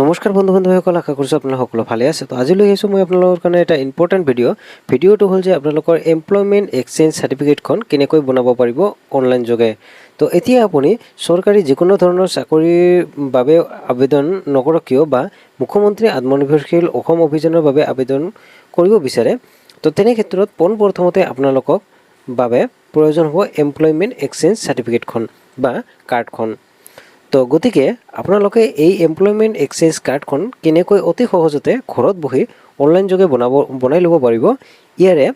নমস্কাৰ বন্ধু বান্ধৱীসকল, আশা কৰিছোঁ আপোনালোক সকলো ভালে আছে। তো আজি লৈ আহিছোঁ মই আপোনালোকৰ কাৰণে এটা ইম্পৰ্টেণ্ট ভিডিঅ'টো হ'ল যে আপোনালোকৰ এমপ্লয়মেণ্ট এক্সচেঞ্জ চাৰ্টিফিকেটখন কেনেকৈ বনাব পাৰিব অনলাইন যোগে। তো এতিয়া আপুনি চৰকাৰী যিকোনো ধৰণৰ চাকৰিৰ বাবে আবেদন নকৰক কিয় বা মুখ্যমন্ত্ৰী আত্মনিৰ্ভৰশীল অসম অভিযানৰ বাবে আবেদন কৰিব বিচাৰে, তো তেনে ক্ষেত্ৰত পোনপ্ৰথমতে আপোনালোকক বাবে প্ৰয়োজন হ'ব এমপ্লয়মেণ্ট এক্সচেঞ্জ চাৰ্টিফিকেটখন বা কাৰ্ডখন। তো গতিকে আপোনালোকে এই এমপ্লয়মেণ্ট এক্সচেঞ্জ কাৰ্ডখন কেনেকৈ অতি সহজতে ঘৰত বহি অনলাইন যোগে বনাই ল'ব পাৰিব, ইয়াৰে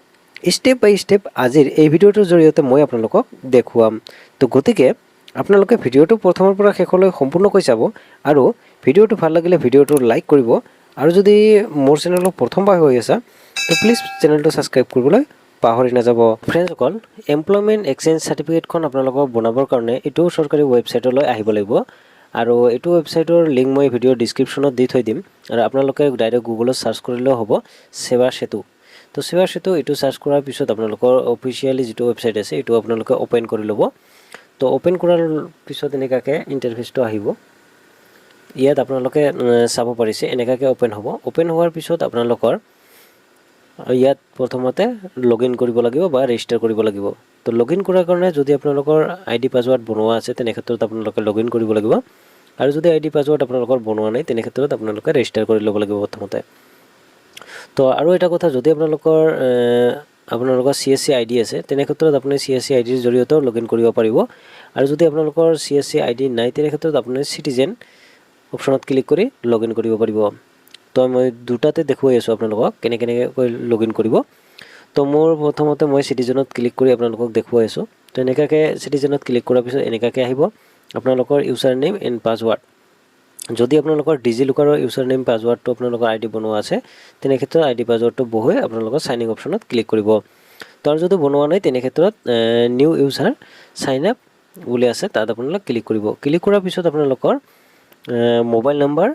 ষ্টেপ বাই ষ্টেপ আজিৰ এই ভিডিঅ'টোৰ জৰিয়তে মই আপোনালোকক দেখুৱাম। তো গতিকে আপোনালোকে ভিডিঅ'টো প্ৰথমৰ পৰা শেষলৈ সম্পূৰ্ণকৈ চাব আৰু ভিডিঅ'টো ভাল লাগিলে ভিডিঅ'টো লাইক কৰিব, আৰু যদি মোৰ চেনেলক প্ৰথমবাৰ হৈ আছে তো প্লিজ চেনেলটো ছাবস্ক্ৰাইব কৰিবলৈ পাহৰি নাযাব। ফ্ৰেণ্ডসকল, এমপ্লয়মেণ্ট এক্সচেঞ্জ চাৰ্টিফিকেটখন আপোনালোকক বনাবৰ কাৰণে এইটো চৰকাৰী ৱেবছাইটলৈ আহিব লাগিব, আৰু এইটো ৱেবছাইটৰ লিংক মই ভিডিঅ'ৰ ডিছক্ৰিপশ্যনত দি থৈ দিম, আৰু আপোনালোকে ডাইৰেক্ট গুগলত চাৰ্চ কৰিলেও হ'ব সেৱা সেতু। তো সেৱা সেতু এইটো চাৰ্চ কৰাৰ পিছত আপোনালোকৰ অফিচিয়েলি যিটো ৱেবছাইট আছে এইটো আপোনালোকে অ'পেন কৰি ল'ব। তো অ'পেন কৰাৰ পিছত এনেকুৱাকৈ ইণ্টাৰফেচটো আহিব। ইয়াত আপোনালোকে চাব পাৰিছে এনেকুৱাকৈ অ'পেন হ'ব। অ'পেন হোৱাৰ পিছত আপোনালোকৰ ইয়াত প্ৰথমতে লগ ইন কৰিব লাগিব বা ৰেজিষ্টাৰ কৰিব লাগিব। তো লগ ইন কৰাৰ কাৰণে যদি আপোনালোকৰ ID পাছৱাৰ্ড বনোৱা আছে তেনে ক্ষেত্ৰত আপোনালোকে লগ ইন কৰিব লাগিব, আৰু যদি ID পাছৱাৰ্ড আপোনালোকৰ বনোৱা নাই তেনে ক্ষেত্ৰত আপোনালোকে ৰেজিষ্টাৰ কৰি ল'ব লাগিব প্ৰথমতে। তো আৰু এটা কথা, যদি আপোনালোকৰ CSC ID আছে তেনে ক্ষেত্ৰত আপুনি CSC IDৰ জৰিয়তেও লগ ইন কৰিব পাৰিব, আৰু যদি আপোনালোকৰ CSC ID নাই তেনে ক্ষেত্ৰত আপুনি চিটিজেন অপশ্যনত ক্লিক কৰি লগ ইন কৰিব পাৰিব। তো মই দুটাতে দেখুৱাই আছোঁ আপোনালোকক কেনেকৈ লগ ইন কৰিব। তো মোৰ প্ৰথমতে মই চিটিজেনত ক্লিক কৰি আপোনালোকক দেখুৱাই আছোঁ। তো এনেকুৱাকৈ চিটিজেনত ক্লিক কৰাৰ পিছত এনেকুৱাকৈ আহিব আপোনালোকৰ ইউজাৰ নেম এণ্ড পাছৱাৰ্ড। যদি আপোনালোকৰ ডিজিলকাৰৰ ইউজাৰ নেম পাছৱাৰ্ডটো আপোনালোকৰ ID বনোৱা আছে তেনে ক্ষেত্ৰত ID পাছৱাৰ্ডটো বহুৱাই আপোনালোকৰ চাইন ইন অপশ্যনত ক্লিক কৰিব। তো আৰু যদি বনোৱা নাই তেনে ক্ষেত্ৰত নিউ ইউজাৰ চাইন আপ বুলি আছে তাত আপোনালোকে ক্লিক কৰিব। ক্লিক কৰাৰ পিছত আপোনালোকৰ মোবাইল নম্বৰ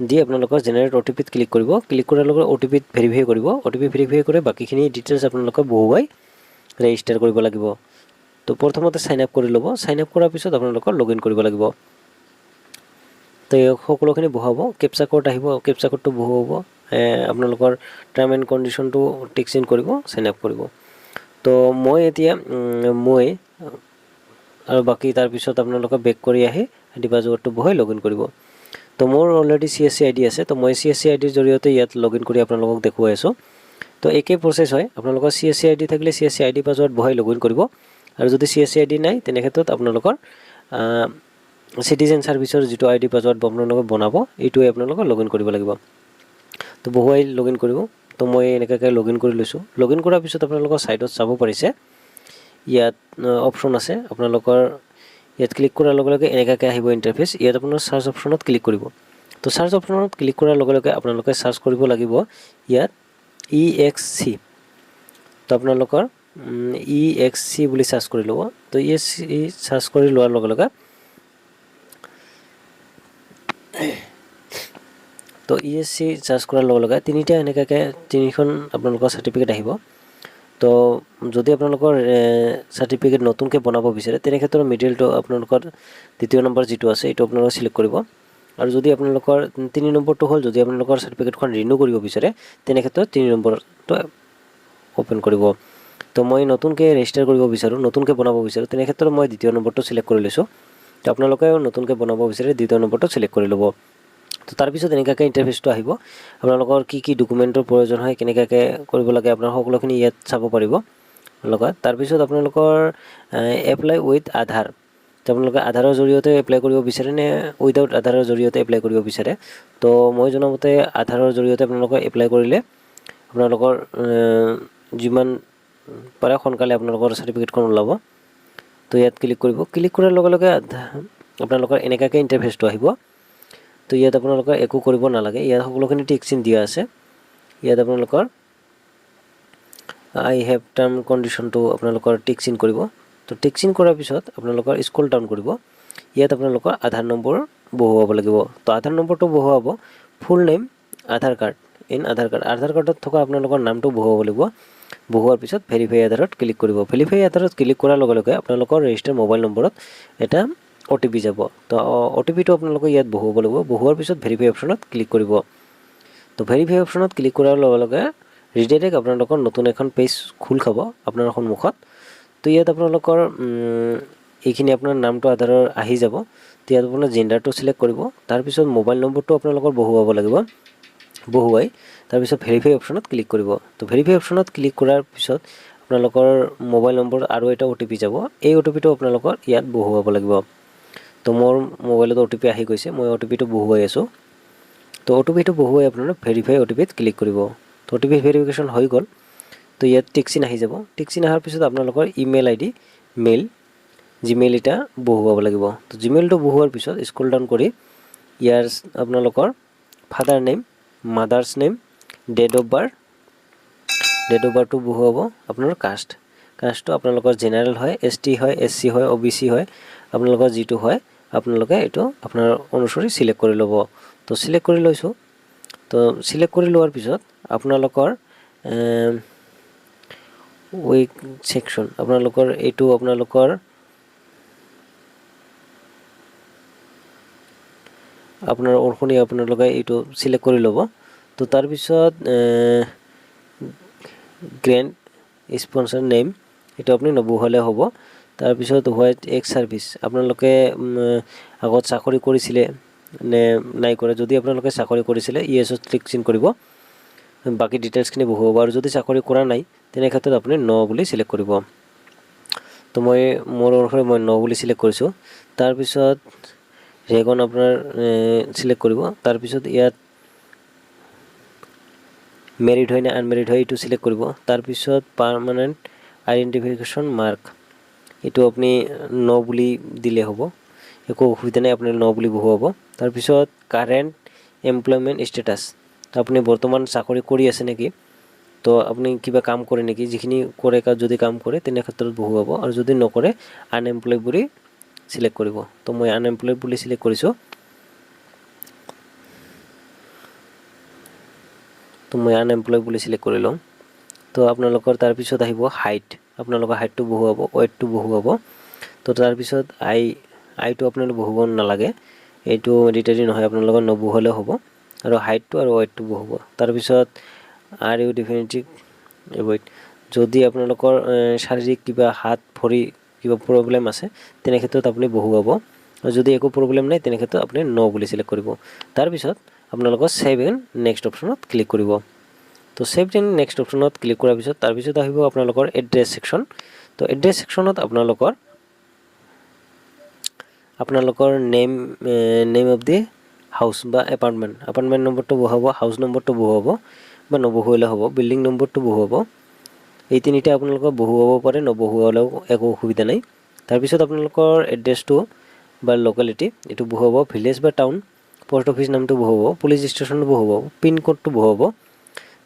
দি আপোনালোকৰ জেনেৰেট OTPত ক্লিক কৰিব। ক্লিক কৰাৰ লগত OTPত ভেৰিফাই কৰিব। OTP ভেৰিফাই কৰি বাকীখিনি ডিটেইলছ আপোনালোকে বহুৱাই ৰেজিষ্টাৰ কৰিব লাগিব। তো প্ৰথমতে চাইন আপ কৰি ল'ব। চাইন আপ কৰাৰ পিছত আপোনালোকৰ লগ ইন কৰিব লাগিব। তো সকলোখিনি বহুৱাব। কেপচা কোড আহিব, কেপচা কোডটো বহুৱাব। আপোনালোকৰ টাৰ্ম এণ্ড কণ্ডিশ্যনটো টিক ইন কৰিব, চাইন আপ কৰিব। তো মই এতিয়া আৰু বাকী তাৰপিছত আপোনালোকে বেক কৰি আহি ID পাছৱাৰ্ডটো বহুৱাই লগ ইন কৰিব। তো মোৰ অলৰেডি CSC ID আছে, তো মই CSC IDৰ জৰিয়তে ইয়াত লগ ইন কৰি আপোনালোকক দেখুৱাই আছোঁ। তো একেই প্ৰচেছ হয়, আপোনালোকৰ CSC ID থাকিলে CSC ID পাছৱাৰ্ড বহুৱাই লগ ইন কৰিব, আৰু যদি CSC ID নাই তেনে ক্ষেত্ৰত আপোনালোকৰ চিটিজেন ছাৰ্ভিচৰ যিটো ID পাছৱাৰ্ড আপোনালোকে বনাব এইটোৱে আপোনালোকে লগ ইন কৰিব লাগিব। তো বহুৱাই লগ ইন কৰিব। তো মই এনেকুৱাকৈ লগ ইন কৰি লৈছোঁ। লগ ইন কৰাৰ পিছত আপোনালোকৰ ছাইডত চাব পাৰিছে ইয়াত অপশ্যন আছে। আপোনালোকৰ ইয়াত ক্লিক কৰাৰ লগে লগে এনেকুৱাকৈ আহিব ইণ্টাৰফেচ। ইয়াত আপোনাৰ চাৰ্চ অপশ্যনত ক্লিক কৰিব। তো চাৰ্চ অপশ্যনত ক্লিক কৰাৰ লগে লগে আপোনালোকে চাৰ্চ কৰিব লাগিব ইয়াত EXC। তো আপোনালোকৰ EXC বুলি চাৰ্চ কৰি ল'ব। তো EXC চাৰ্চ কৰি লোৱাৰ লগে লগে তো EXC চাৰ্চ কৰাৰ লগে লগে তিনিখন আপোনালোকৰ চাৰ্টিফিকেট আহিব। তো যদি আপোনালোকৰ চাৰ্টিফিকেট নতুনকৈ বনাব বিচাৰে তেনে ক্ষেত্ৰত মিডিলটো আপোনালোকৰ দ্বিতীয় নম্বৰ যিটো আছে এইটো আপোনালোকে চিলেক্ট কৰিব, আৰু যদি আপোনালোকৰ 3 নম্বৰটো হ'ল যদি আপোনালোকৰ চাৰ্টিফিকেটখন ৰিনিউ কৰিব বিচাৰে তেনে ক্ষেত্ৰত 3 নম্বৰটো অ'পেন কৰিব। তো মই নতুনকৈ ৰেজিষ্টাৰ কৰিব বিচাৰোঁ, নতুনকৈ বনাব বিচাৰোঁ তেনে ক্ষেত্ৰত মই দ্বিতীয় নম্বৰটো চিলেক্ট কৰি লৈছোঁ। তো আপোনালোকেও নতুনকৈ বনাব বিচাৰে দ্বিতীয় নম্বৰটো চিলেক্ট কৰি ল'ব। তো তাৰপিছত এনেকুৱাকৈ ইণ্টাৰফেচটো আহিব। আপোনালোকৰ কি কি ডকুমেণ্টৰ প্ৰয়োজন হয়, কেনেকুৱাকৈ কৰিব লাগে আপোনাৰ সকলোখিনি ইয়াত চাব পাৰিব লগত। তাৰপিছত আপোনালোকৰ এপ্লাই উইথ আধাৰ। তো আপোনালোকে আধাৰৰ জৰিয়তে এপ্লাই কৰিব বিচাৰে নে উইদাউট আধাৰৰ জৰিয়তে এপ্লাই কৰিব বিচাৰে। তো মই জনামতে আধাৰৰ জৰিয়তে আপোনালোকে এপ্লাই কৰিলে আপোনালোকৰ যিমান পাৰে সোনকালে আপোনালোকৰ চাৰ্টিফিকেটখন ওলাব। তো ইয়াত ক্লিক কৰিব। ক্লিক কৰাৰ লগে লগে আপোনালোকৰ এনেকুৱাকৈ ইণ্টাৰফেচটো আহিব। তো ইয়াত আপোনালোকে একো কৰিব নালাগে, ইয়াত সকলোখিনি টিক চিন দিয়া আছে। ইয়াত আপোনালোকৰ I have টাৰ্ম কণ্ডিশ্যনটো আপোনালোকৰ টিক চিন কৰিব। তো টিক চিন কৰাৰ পিছত আপোনালোকৰ স্ক্ৰল ডাউন কৰিব। ইয়াত আপোনালোকৰ আধাৰ নম্বৰ বহুৱাব লাগিব। তো আধাৰ নম্বৰটো বহুৱাব full name Aadhaar card in Aadhaar card. Aadhaar কাৰ্ডত থকা আপোনালোকৰ নামটো বহুৱাব লাগিব। বহুৱাৰ পিছত ভেৰিফাই আধাৰত ক্লিক কৰিব। ভেৰিফাই আধাৰত ক্লিক কৰাৰ লগে লগে আপোনালোকৰ ৰেজিষ্টাৰ মোবাইল নম্বৰত এটা OTP যাব তো OTPটো আপোনালোকে ইয়াত বহুৱাব লাগিব বহুৱাৰ পিছত ভেৰিফাই অপশ্যনত ক্লিক কৰিব তো ভেৰিফাই অপশ্যনত ক্লিক কৰাৰ লগে লগে ৰিডাইৰেক্ট আপোনালোকৰ নতুন এখন পেজ খোল খাব আপোনাৰ সন্মুখত তো ইয়াত আপোনালোকৰ এইখিনি আপোনাৰ নামটো আধাৰৰ আহি যাব তো ইয়াত আপোনাৰ জেণ্ডাৰটো সিলেক্ট কৰিব তাৰপিছত মোবাইল নম্বৰটো আপোনালোকৰ বহুৱাব লাগিব বহুৱাই তাৰপিছত ভেৰিফাই অপশ্যনত ক্লিক কৰিব তো ভেৰিফাই অপশ্যনত ক্লিক কৰাৰ পিছত আপোনালোকৰ মোবাইল নম্বৰ আৰু এটা OTP যাব এই OTPটো আপোনালোকৰ ইয়াত বহুৱাব লাগিব তো মোৰ মোবাইলত OTP আহি গৈছে মই OTPটো বহুৱাই আছো তো OTPটো বহুৱাই আপোনালোকে ভেৰিফাই OTPত ক্লিক কৰিব তো OTP ভেৰিফিকেশ্যন হৈ গ'ল তো ইয়াত টিকচিন আহি যাব টিকচিন অহাৰ পিছত আপোনালোকৰ ইমেইল ID মেইল জিমেইল এটা বহুৱাব লাগিব তো জিমেইলটো বহুৱাৰ পিছত স্ক্ৰল ডাউন কৰি ইয়াৰ আপোনালোকৰ father name mother's name date of বাৰ্থটো বহুৱাব আপোনাৰ কাষ্টটো আপোনালোকৰ জেনাৰেল হয় ST হয় SC হয় OBC হয় আপোনালোকৰ যিটো হয় আপোনালোকে এইটো আপোনাৰ অনুসৰি সিলেক্ট কৰি ল'ব তো সিলেক্ট কৰি লৈছো তো সিলেক্ট কৰি লোৱাৰ পিছত আপোনালোকৰ উইক সেকশন আপোনালোকৰ এইটো আপোনালোকৰ আপোনাৰ অনুসৰি আপোনালোকে এইটো সিলেক্ট কৰি ল'ব তো তাৰ পিছত গ্ৰেণ্ড স্পন্সৰ নেম এটা আপনি নবহালে হ'ব তাৰ পিছত হোৱাইট এক্স সাৰ্ভিস আপোনালোকে আগত চাকৰি কৰিছিলে নে নাই কৰে যদি আপোনালোকে চাকৰি কৰিছিলে ইয়েছত ক্লিক কৰিব বাকি ডিটেইলছখিনি বহুৱাব আৰু যদি চাকৰি কৰা নাই তেনে ক্ষেত্ৰত আপুনি নো বুলি সিলেক্ট কৰিব তো মই মোৰ অনুসৰি মই নো বুলি সিলেক্ট কৰিছো তাৰ পিছত ৰেগন আপোনাৰ সিলেক্ট কৰিব তাৰ পিছত ইয়াত মেৰিড হয় না আনমেৰিড হয় এটো সিলেক্ট কৰিব তাৰ পিছত পাৰ্মানেন্ট আইডেন্টিফিকেশন মাৰ্ক এটো আপনি নো বুলি দিলে হ'ব একো অসুবিধা নাই আপুনি নো বুলি বহুৱাব তাৰ পিছত কাৰেন্ট এমপ্লয়মেন্ট স্ট্যাটাস আপুনি বৰ্তমান চাকৰি কৰি আছে নেকি তো আপুনি কিবা কাম কৰে নেকি যিখিনি কৰে যদি কাম কৰে তেনে ক্ষেত্ৰত বহুৱাব আৰু যদি নকৰে আনএমপ্লয়েড বুলি সিলেক্ট কৰিব তো মই আনএমপ্লয়েড বুলি সিলেক্ট কৰিছো তো মই আনএমপ্লয়েড বুলি সিলেক্ট কৰি লম তো আপোনালোকৰ তাৰ পিছত আহিব হাইট আপোনালোকৰ হাইটটো বহুৱাব ওয়েটটো বহুৱাব তো তাৰ পিছত আইটো আপোনালোকে বহুৱাব নালাগে এইটো মেডিটাৰি নহয় আপোনালোকৰ নবহুৱালে হ'ব আৰু হাইটটো আৰু ওয়েটটো বহুৱাব তাৰ পিছত আৰ ইউ ডেফিনেটলি এভয়েড যদি আপোনালোকৰ শাৰীৰিক কিবা হাত ভৰি কিবা প্ৰবলেম আছে তেনে ক্ষেত্ৰত আপুনি বহুৱাব আৰু যদি একো প্ৰবলেম নাই তেনে ক্ষেত্ৰত আপুনি নো বুলি সিলেক্ট কৰিব তাৰ পিছত আপোনালোকৰ সেভ এণ্ড নেক্সট অপশ্যনত ক্লিক কৰিব তো সেভ এণ্ড নেক্সট অপশ্যনত ক্লিক কৰাৰ পিছত তাৰ পিছত আহিব আপোনালোকৰ এড্ৰেছ সেকশন তো এড্ৰেছ সেকশনত আপোনালোকৰ নেম অফ দি হাউস বা এপাৰ্টমেন্ট নম্বৰটো বহুৱাব হাউস নম্বৰটো বহুৱাব বা নবহুৱালে হ'ব বিল্ডিং নম্বৰটো বহুৱাব এই তিনিটা আপোনালোকৰ বহুৱাব পাৰে নবহুৱালেও একো অসুবিধা নাই তাৰ পিছত আপোনালোকৰ এড্ৰেছটো বা লোকেলিটি এটো বহুৱাব ভিলেজ বা টাউন পোষ্ট অফিস নামটো বহুৱাব পুলিশ ষ্টেচনটো বহুৱাব পিন কোডটো বহুৱাব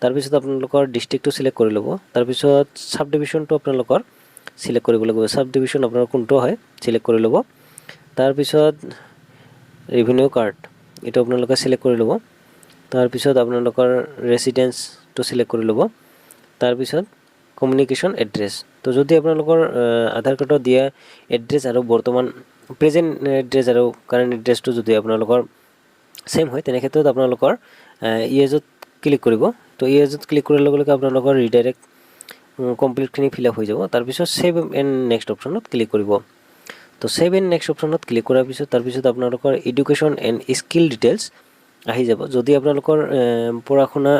তাৰ পিছত আপোনালোকৰ ডিস্ট্ৰিক্টটো সিলেক্ট কৰি ল'ব তাৰ পিছত সাব ডিভিজনটো আপোনালোকৰ সিলেক্ট কৰিব লাগিব সাব ডিভিজন আপোনাৰ কোনটো হয় সিলেক্ট কৰি ল'ব তাৰ পিছত ৰেভিনিউ কাৰ্ড এটা আপোনালোকে সিলেক্ট কৰি ল'ব তাৰ পিছত আপোনালোকৰ ৰেসিডেন্সটো সিলেক্ট কৰি ল'ব তাৰ পিছত কমিউনিকেশন এড্ৰেছ তো যদি আপোনালোকৰ আধাৰ কাৰ্ডত দিয়া এড্ৰেছ আৰু বৰ্তমান প্ৰেজেন্ট এড্ৰেছ আৰু কাৰেন্ট এড্ৰেছটো যদি আপোনালোকৰ সেম হয় তেনে ক্ষেত্ৰত আপোনালোকৰ ইয়েজত ক্লিক কৰিব তো ইয়েজত ক্লিক কৰাৰ লগে লগে আপোনালোকৰ ৰিডাইৰেক্ট কমপ্লিটখিনি ফিল আপ হৈ যাব তাৰ পিছত সেভ এণ্ড নেক্সট অপশ্যনত ক্লিক কৰিব তো সেভ এণ্ড নেক্সট অপশ্যনত ক্লিক কৰাৰ পিছত তাৰ পিছত আপোনালোকৰ এডুকেশ্যন এণ্ড স্কিল ডিটেইলছ আহি যাব যদি আপোনালোকৰ পঢ়া শুনা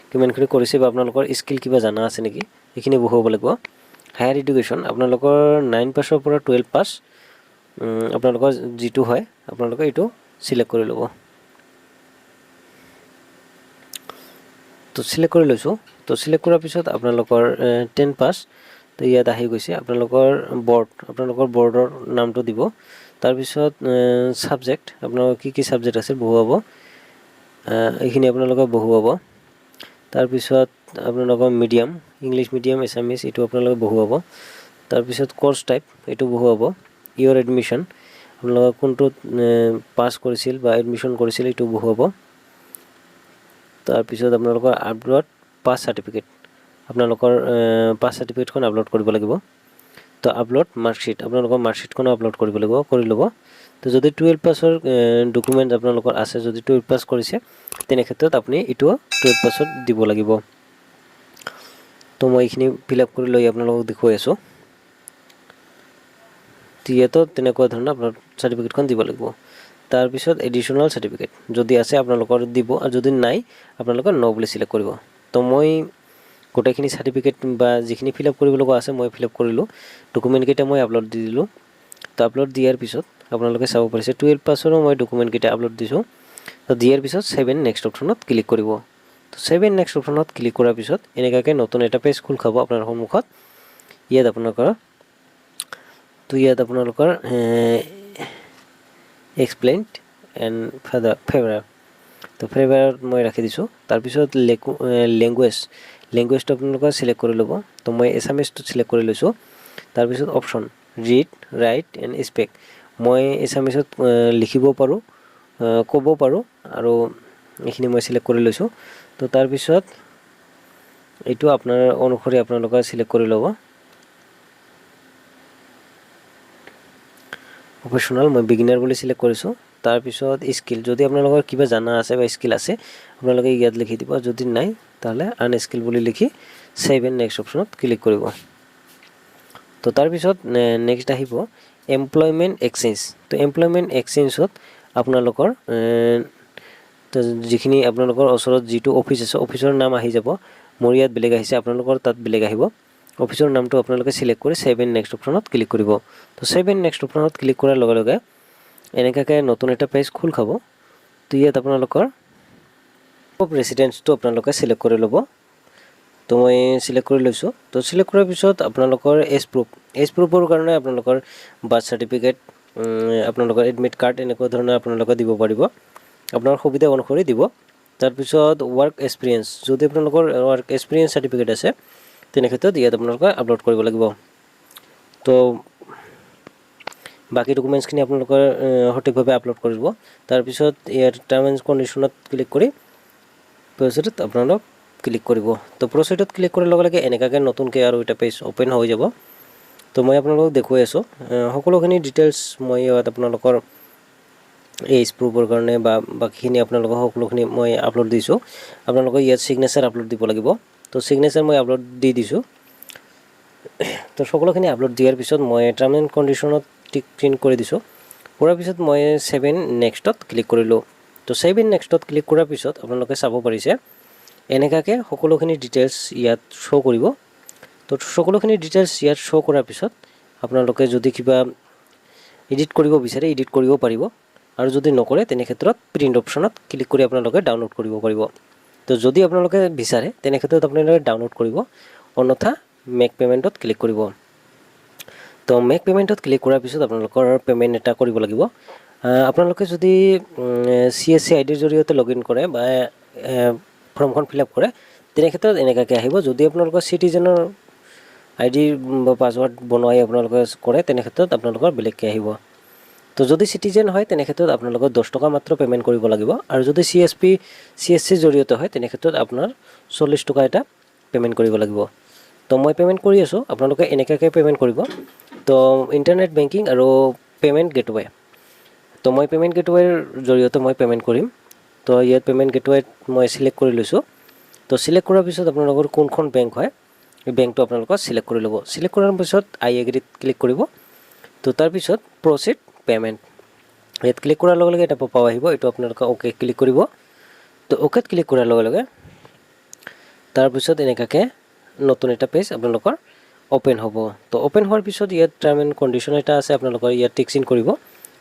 কিমানখিনি কৰিছে বা আপোনালোকৰ স্কিল কিবা জানা আছে নেকি এইখিনি বহুৱাব লাগিব হায়াৰ এডুকেশ্যন আপোনালোকৰ 9 পাছৰ পৰা 12 পাছ আপোনালোকৰ যিটো হয় আপোনালোকে এইটো সিলেক্ট কৰি ল'ব তো সিলেক্ট কৰি লৈছো তো সিলেক্ট কৰাৰ পিছত আপোনালোকৰ 10 পাছ তো ইয়াত আহি গৈছে আপোনালোকৰ বৰ্ডৰ নামটো দিব তাৰ পিছত সাবজেক্ট আপোনালোকৰ কি সাবজেক্ট আছে বহুৱাব এইখিনি আপোনালোকে বহুৱাব তাৰ পিছত আপোনালোকৰ মিডিয়াম ইংলিশ মিডিয়াম এছামিজ এটো আপোনালোকে বহুৱাব তাৰ পিছত কোৰ্স টাইপ এটো বহুৱাব ইয়ৰ এডমিশন আপোনালোকে কোনটো পাস কৰিছিল বা এডমিশন কৰিছিল এটো বহুৱাব তাৰ পিছত আপোনালোকৰ আপলোড পাস সাৰ্টিফিকেট আপোনালোকৰ পাস সাৰ্টিফিকেটখন আপলোড কৰিব লাগিব তো আপলোড মাৰ্কশিট আপোনালোকৰ মাৰ্কশিটখন আপলোড কৰিব লাগিব কৰি ল'ব তো যদি 12 পাছৰ ডকুমেণ্ট আপোনালোকৰ আছে, যদি 12 পাছ কৰিছে তেনে ক্ষেত্ৰত আপুনি এইটো 12 পাছত দিব লাগিব। তো মই এইখিনি ফিল আপ কৰি লৈ আপোনালোকক দেখুৱাই আছোঁ। ইয়াতো তেনেকুৱা ধৰণৰ আপোনাৰ চাৰ্টিফিকেটখন দিব লাগিব। তাৰপিছত এডিশ্যনেল চাৰ্টিফিকেট যদি আছে আপোনালোকৰ দিব, আৰু যদি নাই আপোনালোকে ন বুলি চিলেক্ট কৰিব। তো মই গোটেইখিনি চাৰ্টিফিকেট বা যিখিনি ফিল আপ কৰিব লগা আছে মই ফিল আপ কৰিলোঁ। ডকুমেণ্টকেইটা মই আপলোড দি দিলোঁ। তো আপলোড দিয়াৰ পিছত আপোনালোকে চাব পাৰিছে 12 পাছৰো মই ডকুমেণ্টকেইটা আপলোড দিছোঁ। তো দিয়াৰ পিছত 7 নেক্সট অপশ্যনত ক্লিক কৰিব। তো 7 নেক্সট অপশ্যনত ক্লিক কৰাৰ পিছত এনেকুৱাকৈ নতুন এটা পেজ খোল খাব আপোনাৰ সন্মুখত। ইয়াত আপোনালোকৰ এক্সপ্লেইনড এণ্ড ফেভাৰ। তো ফেভাৰত মই ৰাখি দিছোঁ। তাৰপিছত লেংগুৱেজটো আপোনালোকে চিলেক্ট কৰি ল'ব। তো মই এছামিজটো চিলেক্ট কৰি লৈছোঁ। তাৰপিছত option read, write and speak. মই এছামিজত লিখিব পাৰোঁ, ক'ব পাৰোঁ, আৰু এইখিনি মই চিলেক্ট কৰি লৈছোঁ। তো তাৰপিছত এইটো আপোনাৰ অনুসৰি আপোনালোকে চিলেক্ট কৰি ল'ব। প্ৰফেশ্যনেল মই বিগিনাৰ বুলি চিলেক্ট কৰিছোঁ। তাৰপিছত স্কিল, যদি আপোনালোকৰ কিবা জানা আছে বা স্কিল আছে আপোনালোকে ইয়াত লিখি দিব, যদি নাই তাহলে আনস্কিল বুলি লিখি 7 নেক্সট অপশ্যনত ক্লিক কৰিব। তো তাৰপিছত নেক্সট আহিব এমপ্লয়মেণ্ট এক্সচেঞ্জ। তো এমপ্লয়মেণ্ট এক্সচেঞ্জত আপোনালোকৰ যিখিনি আপোনালোকৰ ওচৰত যিটো অফিচ আছে অফিচৰ নাম আহি যাব। মোৰ ইয়াত বেলেগ আহিছে, আপোনালোকৰ তাত বেলেগ আহিব। অফিচৰ নামটো আপোনালোকে চিলেক্ট কৰি 7 নেক্সট অপশ্যনত ক্লিক কৰিব। তো 7 নেক্সট অপশ্যনত ক্লিক কৰাৰ লগে লগে এনেকুৱাকৈ নতুন এটা পেজ খোল খাব। তো ইয়াত আপোনালোকৰ ৰেচিডেঞ্চটো আপোনালোকে চিলেক্ট কৰি ল'ব। তো মই চিলেক্ট কৰি লৈছোঁ। তো চিলেক্ট কৰাৰ পিছত আপোনালোকৰ এজ প্ৰুফৰ কাৰণে আপোনালোকৰ বাৰ্থ চাৰ্টিফিকেট, আপোনালোকৰ এডমিট কাৰ্ড এনেকুৱা ধৰণৰ আপোনালোকে দিব পাৰিব, আপোনাৰ সুবিধা অনুসৰি দিব। তাৰপিছত ৱৰ্ক এক্সপিৰিয়েঞ্চ, যদি আপোনালোকৰ ৱৰ্ক এক্সপিৰিয়েঞ্চ চাৰ্টিফিকেট আছে তেনে ক্ষেত্ৰত ইয়াত আপোনালোকে আপলোড কৰিব লাগিব। তো বাকী ডকুমেণ্টছখিনি আপোনালোকৰ সঠিকভাৱে আপলোড কৰিব। তাৰপিছত ইয়াৰ টাৰ্ম এণ্ড কণ্ডিশ্যনত ক্লিক কৰি প্ৰচিডত আপোনালোক ক্লিক কৰিব। তো প্ৰচিডত ক্লিক কৰাৰ লগে লগে এনেকুৱাকৈ নতুনকৈ আৰু এটা পেজ অ'পেন হৈ যাব। তো মই আপোনালোকক দেখুৱাই আছোঁ সকলোখিনি ডিটেইলছ মই ইয়াত আপোনালোকৰ এজ প্ৰুফৰ কাৰণে বা বাকীখিনি আপোনালোকৰ সকলোখিনি মই আপলোড দিছোঁ। আপোনালোকে ইয়াত ছিগনেচাৰ আপলোড দিব লাগিব। তো ছিগনেচাৰ মই আপলোড দি দিছোঁ। তো সকলোখিনি আপলোড দিয়াৰ পিছত মই টাৰ্ম এণ্ড কণ্ডিশ্যনত টিক প্ৰিণ্ট কৰি দিছোঁ। কৰাৰ পিছত মই 7 নেক্সটত ক্লিক কৰিলোঁ। তো 7 নেক্সটত ক্লিক কৰাৰ পিছত আপোনালোকে চাব পাৰিছে এনেকুৱাকৈ সকলোখিনি ডিটেইলছ ইয়াত শ্ব' কৰিব। তো সকলোখিনি ডিটেইলছ ইয়াত শ্ব' কৰাৰ পিছত আপোনালোকে যদি কিবা এডিট কৰিব বিচাৰে এডিট কৰিব পাৰিব, আৰু যদি নকৰে তেনে ক্ষেত্ৰত প্ৰিণ্ট অপশ্যনত ক্লিক কৰি আপোনালোকে ডাউনলোড কৰিব পাৰিব। তো যদি আপোনালোকে বিচাৰে তেনে ক্ষেত্ৰত আপোনালোকে ডাউনলোড কৰিব, অন্যথা মেক পে'মেণ্টত ক্লিক কৰিব। তো মেক পে'মেণ্টত ক্লিক কৰাৰ পিছত আপোনালোকৰ পে'মেণ্ট এটা কৰিব লাগিব। আপোনালোকে যদি CSC আইডিৰ জৰিয়তে লগ ইন কৰে বা ফৰ্মখন ফিল আপ কৰে তেনে ক্ষেত্ৰত এনেকুৱাকৈ আহিব। যদি আপোনালোকৰ চিটিজেনৰ আইডি বা পাছৱৰ্ড বনোৱাই আপোনালোকে কৰে তেনে ক্ষেত্ৰত আপোনালোকৰ বেলেগকৈ আহিব। তো যদি চিটিজেন হয় তেনে ক্ষেত্ৰত আপোনালোকৰ 10 টকা মাত্ৰ পে'মেণ্ট কৰিব লাগিব, আৰু যদি CSCৰ জৰিয়তে হয় তেনে ক্ষেত্ৰত আপোনাৰ 40 টকা এটা পে'মেণ্ট কৰিব লাগিব। তো মই পে'মেণ্ট কৰি আছোঁ, আপোনালোকে এনেকুৱাকৈ পে'মেণ্ট কৰিব। তো ইণ্টাৰনেট বেংকিং আৰু পে'মেণ্ট গেটৱে, তো মই পে'মেণ্ট গেটৱেৰ জৰিয়তে মই পে'মেণ্ট কৰিম। তো ইয়াত পে'মেণ্ট গেটৱেত মই চিলেক্ট কৰি লৈছোঁ। তো চিলেক্ট কৰাৰ পিছত আপোনালোকৰ কোনখন বেংক হয় এই বেংকটো আপোনালোকৰ চিলেক্ট কৰি ল'ব। চিলেক্ট কৰাৰ পিছত আই এগ্ৰীত ক্লিক কৰিব। তো তাৰপিছত প্ৰচিড পে'মেণ্ট ইয়াত ক্লিক কৰাৰ লগে লগে এটা পপআপ আহিব, এইটো আপোনালোকে অ'কে ক্লিক কৰিব। তো অ'কেত ক্লিক কৰাৰ লগে লগে তাৰপিছত এনেকুৱাকৈ নতুন এটা পেজ আপোনালোকৰ অ'পেন হ'ব। তো অ'পেন হোৱাৰ পিছত ইয়াত টাৰ্ম এণ্ড কণ্ডিশ্যন এটা আছে, আপোনালোকৰ ইয়াত টিক ইন কৰিব।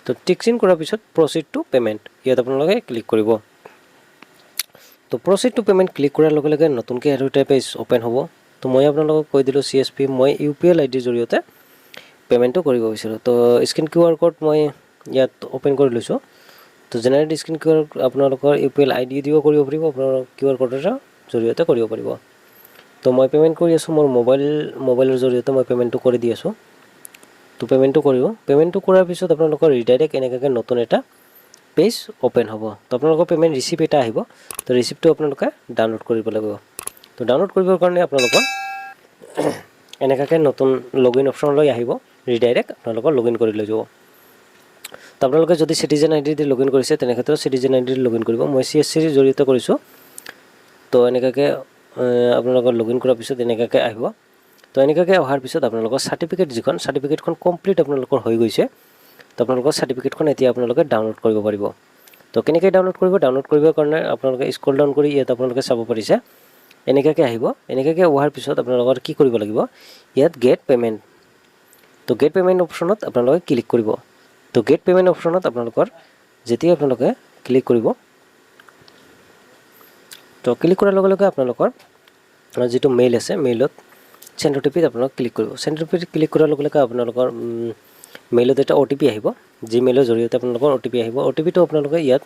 তো টিক ইন কৰাৰ পিছত প্ৰচিড টু পে'মেণ্ট ইয়াত আপোনালোকে ক্লিক কৰিব। তো প্ৰচিড টু পে'মেণ্ট ক্লিক কৰাৰ লগে লগে নতুনকৈ আৰু এটা পেজ অ'পেন হ'ব। তো মই আপোনালোকক কৈ দিলোঁ CSP মই UPL আইডিৰ জৰিয়তে পে'মেণ্টটো কৰিব বিচাৰোঁ। তো স্ক্ৰীন QR ক'ড মই ইয়াত অ'পেন কৰি লৈছোঁ। তো জেনেৰেট স্ক্ৰীন QR আপোনালোকৰ UPL ID দিও কৰিব পাৰিব, আপোনাৰ QR ক'ডৰ জৰিয়তে কৰিব পাৰিব। তো মই পে'মেণ্ট কৰি আছোঁ, মোৰ মোবাইলৰ জৰিয়তে মই পে'মেণ্টটো কৰি দি আছোঁ। তো পে'মেণ্টটো কৰিব। পে'মেণ্টটো কৰাৰ পিছত আপোনালোকৰ ৰিডাইৰেক্ট এনেকুৱাকৈ নতুন এটা পেজ অ'পেন হ'ব। তো আপোনালোকৰ পে'মেণ্ট ৰিচিপ্ট এটা আহিব। তো ৰিচিপ্টটো আপোনালোকে ডাউনলোড কৰিব লাগিব। তো ডাউনলোড কৰিবৰ কাৰণে আপোনালোকৰ এনেকুৱাকৈ নতুন লগ ইন অপশ্যনলৈ আহিব, ৰিডাইৰেক্ট আপোনালোকৰ লগ ইন কৰি লৈ যাব। তো আপোনালোকে যদি সিটিজেন আইডি দি লগইন কৰিছে তেনে ক্ষেত্ৰত সিটিজেন আইডি দি লগইন কৰিব মই CSC ৰ জৰিয়তে কৰিছো তো এনেকাকে আপোনালোকৰ লগইন কৰাৰ পিছত এনেকাকে আহিব তো এনেকাকে অহাৰ পিছত আপোনালোকৰ সাৰ্টিফিকেট যিখন সাৰ্টিফিকেটখন কমপ্লিট আপোনালোকৰ হৈ গৈছে তো আপোনালোকৰ সাৰ্টিফিকেটখন এতিয়া আপোনালোকে ডাউনলোড কৰিব পাৰিব তো কেনেকৈ ডাউনলোড কৰিবৰ কাৰণে আপোনালোকে স্ক্ৰল ডাউন কৰি ইয়াত আপোনালোকে চাব পাৰিছে এনেকাকে আহিব এনেকাকে অহাৰ পিছত আপোনালোকৰ কি কৰিব লাগিব ইয়াত গেট পেমেন্ট তো গেট পেমেন্ট অপচনত আপোনালোকে ক্লিক কৰিব তো গেট পেমেন্ট অপচনত আপোনালোকৰ যেতিয়া আপোনালোকে ক্লিক কৰিব তো ক্লিক কৰাৰ লগে লগে আপোনালোকৰ যেটো মেইল আছে মেইলত সেন্ড ওটিপিত আপোনালোক ক্লিক কৰিব সেন্ড ওটিপিত ক্লিক কৰাৰ লগে লগে আপোনালোকৰ মেইলত এটা ওটিপি আহিব জিমেইলৰ জৰিয়তে আপোনালোকৰ ওটিপি আহিব ওটিপিটো আপোনালোকে ইয়াত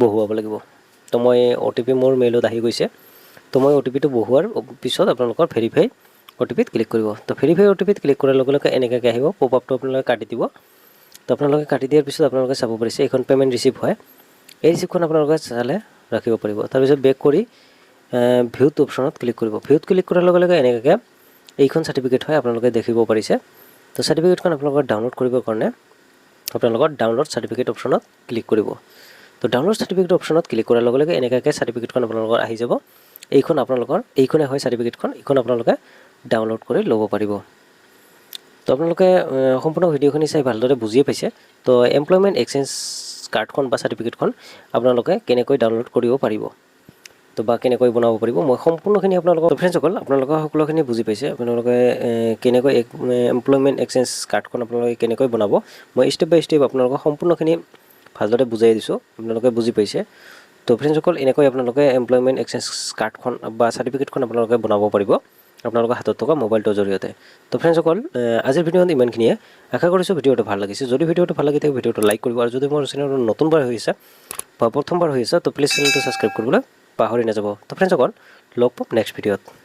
বহুৱাব লাগিব তো মই ওটিপি মোৰ মেইলত আহি গৈছে তো মই ওটিপিটো বহুৱাৰ পিছত আপোনালোকৰ ভেৰিফাই ওটিপিত ক্লিক কৰিব তো ভেৰিফাই ওটিপিত ক্লিক কৰাৰ লগে লগে এনেকাকে আহিব পপআপটো আপোনালোকে কাটি দিব তো আপোনালোকে কাটি দিয়াৰ পিছত আপোনালোকে চাব পাৰিছে এখন পেমেন্ট ৰিসিভ হয় এই ৰিসিভখন আপোনালোকে চালে ৰাখিব পাৰিব তাৰ পিছত বেক কৰি ভিউত অপচনত ক্লিক কৰিব ভিউত ক্লিক কৰাৰ লগে লগে এনেকাকে এইখন সাৰ্টিফিকেট হয় আপোনালোকে দেখিব পাৰিছে তো সাৰ্টিফিকেটখন আপোনালোকৰ ডাউনলোড কৰিবৰ কাৰণে আপোনালোকৰ ডাউনলোড সাৰ্টিফিকেট অপচনত ক্লিক কৰিব তো ডাউনলোড সাৰ্টিফিকেট অপচনত ক্লিক কৰাৰ লগে লগে এনেকাকে সাৰ্টিফিকেটখন আপোনালোকৰ আহি যাব এইখন আপোনালোকৰ এইখনে হয় সাৰ্টিফিকেটখন এইখন আপোনালোকে ডাউনলোড কৰি ল'ব পাৰিব তো আপোনালোকে সম্পূৰ্ণ ভিডিওখিনি চাই ভালদৰে বুজিয়ে পাইছে তো এমপ্লয়মেন্ট এক্সচেঞ্জ কাৰ্ডখন বা সাৰ্টিফিকেটখন আপোনালোকে কেনেকৈ ডাউনলোড কৰিব পাৰিব তো বা কেনেকৈ বনাব পাৰিব মই সম্পূৰ্ণখিনি আপোনালোকক ফ্ৰেণ্ডসকল আপোনালোকে সকলোখিনি বুজি পাইছে আপোনালোকে কেনেকৈ এমপ্লয়মেন্ট এক্সচেঞ্জ কাৰ্ডখন আপোনালোকে কেনেকৈ বনাব মই স্টেপ বাই স্টেপ আপোনালোকক সম্পূৰ্ণখিনি ভালদৰে বুজাই দিছো আপোনালোকে বুজি পাইছে তো ফ্ৰেণ্ডসকল এনেকৈ আপোনালোকে এমপ্লয়মেন্ট এক্সচেঞ্জ কাৰ্ডখন বা সাৰ্টিফিকেটখন আপোনালোকে বনাব পাৰিব আপোনালোকৰ হাতত থকা মোবাইলটোৰ জৰিয়তে তো ফ্ৰেণ্ডসকল আজিৰ ভিডিঅ'ত ইমানখিনিয়ে আশা কৰিছো ভিডিঅ'টো ভাল লাগিছে যদি ভিডিঅ'টো ভাল লাগে তেন্তে ভিডিঅ'টো লাইক কৰিব আৰু যদি মোৰ চেনেলটো নতুনবাৰ হৈছে বা প্ৰথমবাৰ হৈছে তো প্লিজ চেনেলটো সাবস্ক্ৰাইব কৰিবলৈ পাহৰি নাযাব তো ফ্ৰেণ্ডসকল লগ পাম নেক্সট ভিডিঅ'ত